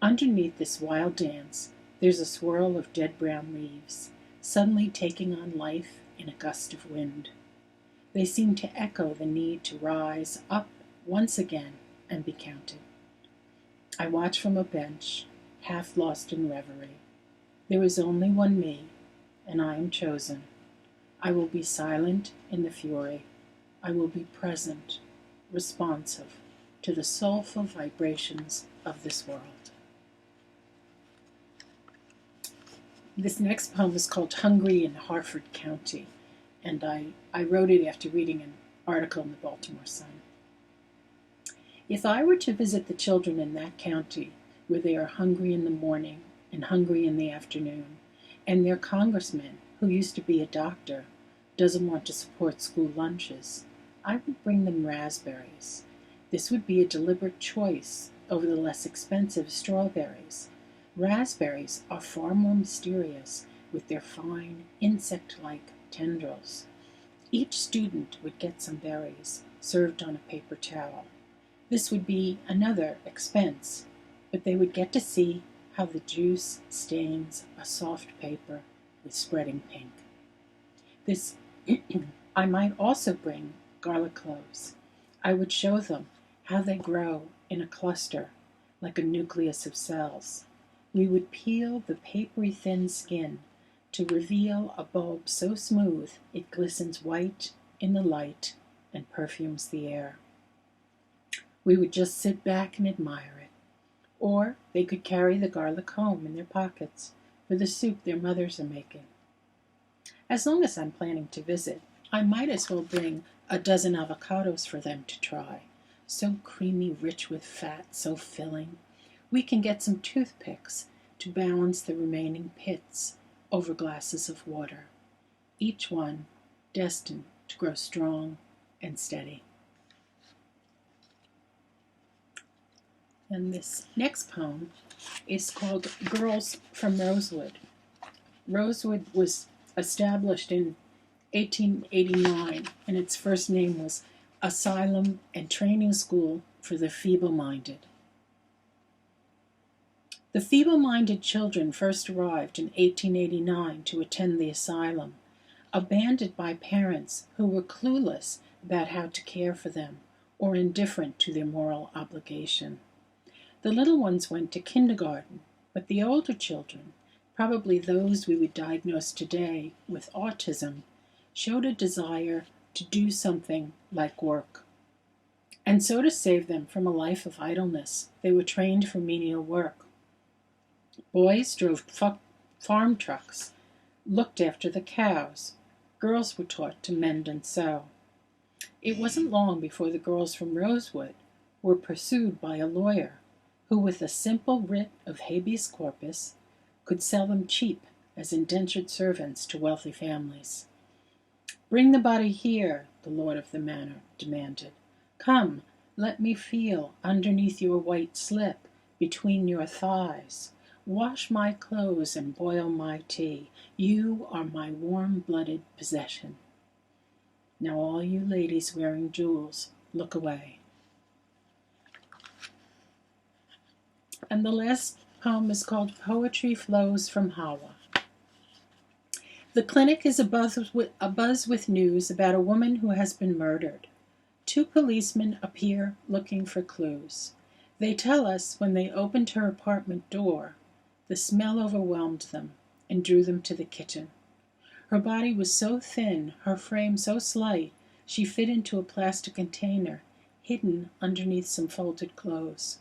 Underneath this wild dance, there's a swirl of dead brown leaves, suddenly taking on life in a gust of wind. They seem to echo the need to rise up once again and be counted. I watch from a bench, half lost in reverie. There is only one me, and I am chosen. I will be silent in the fury. I will be present, responsive to the soulful vibrations of this world. This next poem is called Hungry in Harford County, and I wrote it after reading an article in the Baltimore Sun. If I were to visit the children in that county, where they are hungry in the morning and hungry in the afternoon, and their congressman, who used to be a doctor, doesn't want to support school lunches, I would bring them raspberries. This would be a deliberate choice over the less expensive strawberries. Raspberries are far more mysterious with their fine, insect-like tendrils. Each student would get some berries, served on a paper towel. This would be another expense, but they would get to see how the juice stains a soft paper with spreading pink. I might also bring garlic cloves. I would show them how they grow in a cluster, like a nucleus of cells. We would peel the papery thin skin to reveal a bulb so smooth it glistens white in the light and perfumes the air. We would just sit back and admire it. Or they could carry the garlic home in their pockets for the soup their mothers are making. As long as I'm planning to visit, I might as well bring a dozen avocados for them to try. So creamy, rich with fat, so filling. We can get some toothpicks to balance the remaining pits over glasses of water, each one destined to grow strong and steady. And this next poem is called Girls from Rosewood. Rosewood was established in 1889, and its first name was Asylum and Training School for the Feeble-Minded. The feeble-minded children first arrived in 1889 to attend the asylum, abandoned by parents who were clueless about how to care for them or indifferent to their moral obligation. The little ones went to kindergarten, but the older children, probably those we would diagnose today with autism, showed a desire to do something like work. And so to save them from a life of idleness, they were trained for menial work. Boys drove farm trucks, looked after the cows. Girls were taught to mend and sew. It wasn't long before the girls from Rosewood were pursued by a lawyer who, with a simple writ of habeas corpus, could sell them cheap as indentured servants to wealthy families. "Bring the body here," the lord of the manor demanded. "Come, let me feel underneath your white slip, between your thighs. Wash my clothes and boil my tea. You are my warm-blooded possession." Now all you ladies wearing jewels, look away. And the last poem is called Poetry Flows from Hawa. The clinic is abuzz with news about a woman who has been murdered. 2 policemen appear looking for clues. They tell us when they opened her apartment door, the smell overwhelmed them and drew them to the kitchen. Her body was so thin, her frame so slight, she fit into a plastic container hidden underneath some folded clothes.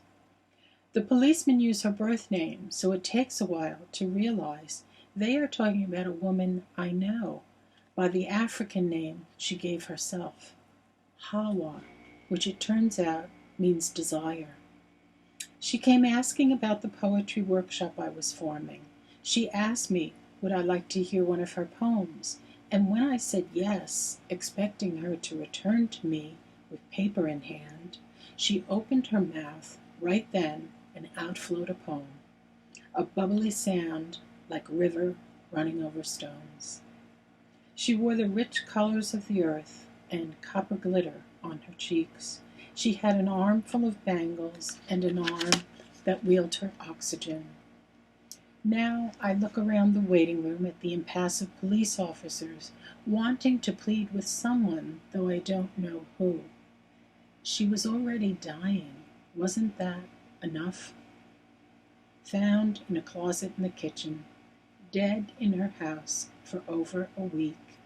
The policemen use her birth name, so it takes a while to realize they are talking about a woman I know by the African name she gave herself, Hawa, which it turns out means desire. She came asking about the poetry workshop I was forming. She asked me would I like to hear one of her poems, and when I said yes, expecting her to return to me with paper in hand, she opened her mouth right then and out flowed a poem, a bubbly sound like a river running over stones. She wore the rich colors of the earth and copper glitter on her cheeks. She had an armful of bangles and an arm that wheeled her oxygen. Now I look around the waiting room at the impassive police officers, wanting to plead with someone, though I don't know who. She was already dying. Wasn't that enough? Found in a closet in the kitchen, dead in her house for over a week,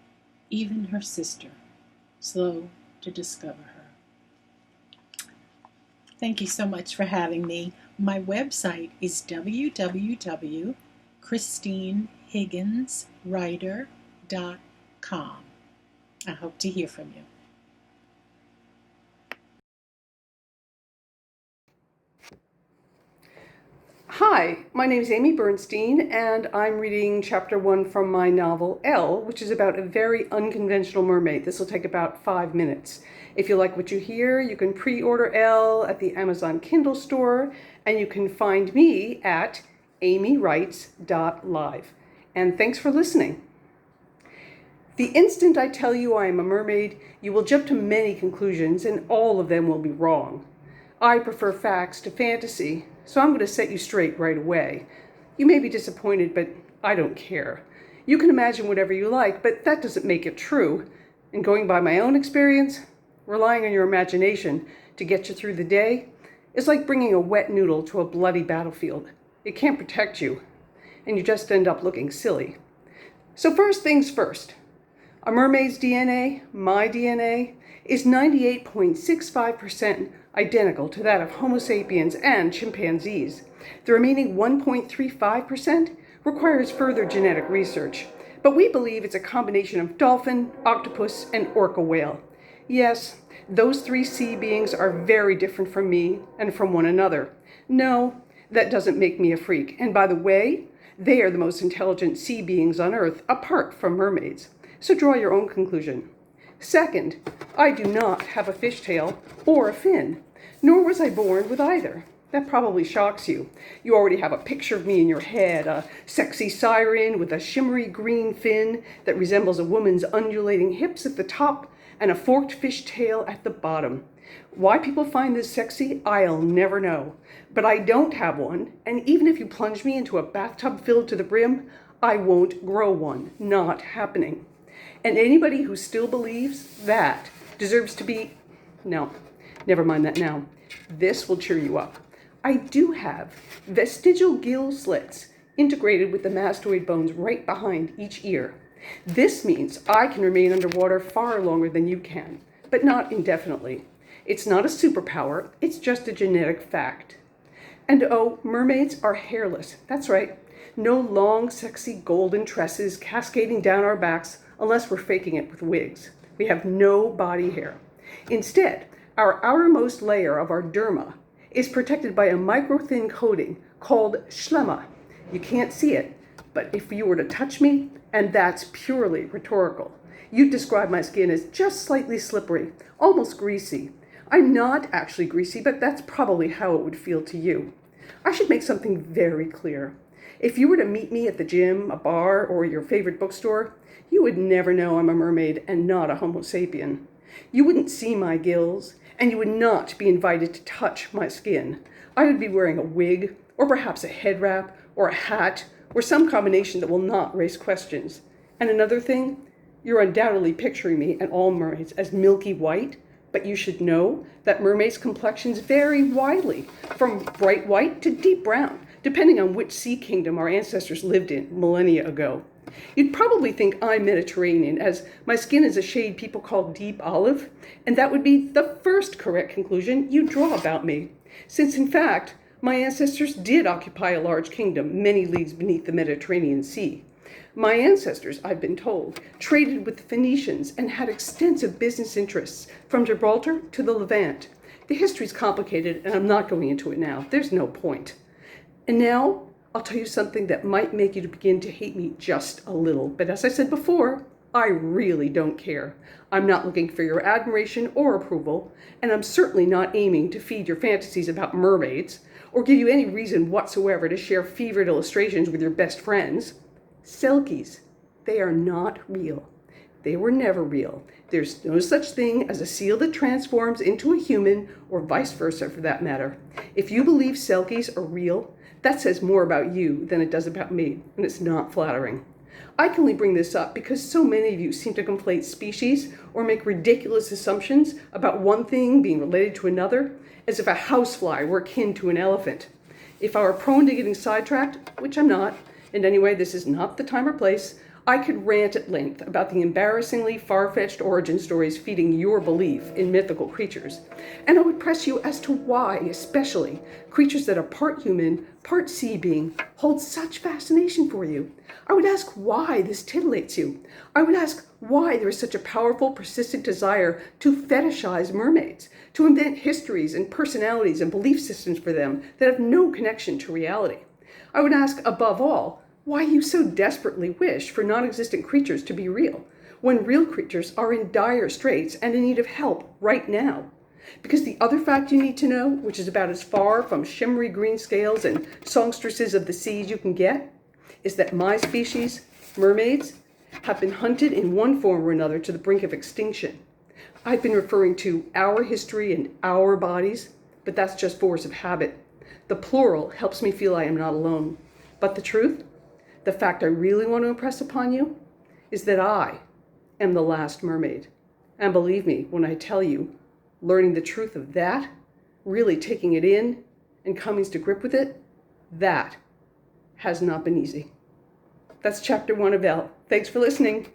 even her sister, slow to discover her. Thank you so much for having me. My website is www.christinehigginswriter.com. I hope to hear from you. Hi, my name is Amy Bernstein, and I'm reading Chapter 1 from my novel, Elle, which is about a very unconventional mermaid. This will take about 5 minutes. If you like what you hear, you can pre-order Elle at the Amazon Kindle store, and you can find me at amywrites.live. And thanks for listening. The instant I tell you I am a mermaid, you will jump to many conclusions, and all of them will be wrong. I prefer facts to fantasy, so I'm going to set you straight right away. You may be disappointed, but I don't care. You can imagine whatever you like, but that doesn't make it true. And going by my own experience, relying on your imagination to get you through the day, is like bringing a wet noodle to a bloody battlefield. It can't protect you, and you just end up looking silly. So first things first, a mermaid's DNA, my DNA, is 98.65% identical to that of Homo sapiens and chimpanzees. The remaining 1.35% requires further genetic research, but we believe it's a combination of dolphin, octopus, and orca whale. Yes, those three sea beings are very different from me and from one another. No, that doesn't make me a freak. And by the way, they are the most intelligent sea beings on Earth, apart from mermaids. So draw your own conclusion. Second, I do not have a fishtail or a fin, nor was I born with either. That probably shocks you. You already have a picture of me in your head, a sexy siren with a shimmery green fin that resembles a woman's undulating hips at the top and a forked fish tail at the bottom. Why people find this sexy, I'll never know. But I don't have one, and even if you plunge me into a bathtub filled to the brim, I won't grow one. Not happening. And anybody who still believes that deserves to be... No, never mind that now. This will cheer you up. I do have vestigial gill slits integrated with the mastoid bones right behind each ear. This means I can remain underwater far longer than you can, but not indefinitely. It's not a superpower, it's just a genetic fact. And oh, mermaids are hairless. That's right. No long, sexy golden tresses cascading down our backs unless we're faking it with wigs. We have no body hair. Instead, our outermost layer of our derma is protected by a micro-thin coating called schlemma. You can't see it, but if you were to touch me, and that's purely rhetorical, you'd describe my skin as just slightly slippery, almost greasy. I'm not actually greasy, but that's probably how it would feel to you. I should make something very clear. If you were to meet me at the gym, a bar, or your favorite bookstore, you would never know I'm a mermaid and not a Homo sapien. You wouldn't see my gills, and you would not be invited to touch my skin. I would be wearing a wig, or perhaps a head wrap, or a hat, or some combination that will not raise questions. And another thing, you're undoubtedly picturing me and all mermaids as milky white, but you should know that mermaids' complexions vary widely, from bright white to deep brown, depending on which sea kingdom our ancestors lived in millennia ago. You'd probably think I'm Mediterranean, as my skin is a shade people call deep olive, and that would be the first correct conclusion you'd draw about me, since in fact, my ancestors did occupy a large kingdom many leagues beneath the Mediterranean Sea. My ancestors, I've been told, traded with the Phoenicians and had extensive business interests from Gibraltar to the Levant. The history's complicated, and I'm not going into it now. There's no point. And now, I'll tell you something that might make you to begin to hate me just a little. But as I said before, I really don't care. I'm not looking for your admiration or approval, and I'm certainly not aiming to feed your fantasies about mermaids, or give you any reason whatsoever to share fevered illustrations with your best friends. Selkies, they are not real. They were never real. There's no such thing as a seal that transforms into a human, or vice versa for that matter. If you believe selkies are real, that says more about you than it does about me, and it's not flattering. I can only bring this up because so many of you seem to conflate species or make ridiculous assumptions about one thing being related to another, as if a housefly were akin to an elephant. If I were prone to getting sidetracked, which I'm not, and anyway, this is not the time or place, I could rant at length about the embarrassingly far-fetched origin stories feeding your belief in mythical creatures. And I would press you as to why, especially, creatures that are part human, part sea being, hold such fascination for you. I would ask why this titillates you. I would ask why there is such a powerful, persistent desire to fetishize mermaids, to invent histories and personalities and belief systems for them that have no connection to reality. I would ask, above all, why you so desperately wish for non-existent creatures to be real, when real creatures are in dire straits and in need of help right now. Because the other fact you need to know, which is about as far from shimmery green scales and songstresses of the seas you can get, is that my species, mermaids, have been hunted in one form or another to the brink of extinction. I've been referring to our history and our bodies, but that's just force of habit. The plural helps me feel I am not alone. But the truth, the fact I really want to impress upon you, is that I am the last mermaid. And believe me when I tell you, learning the truth of that, really taking it in and coming to grip with it, that has not been easy. That's chapter 1 of L. Thanks for listening.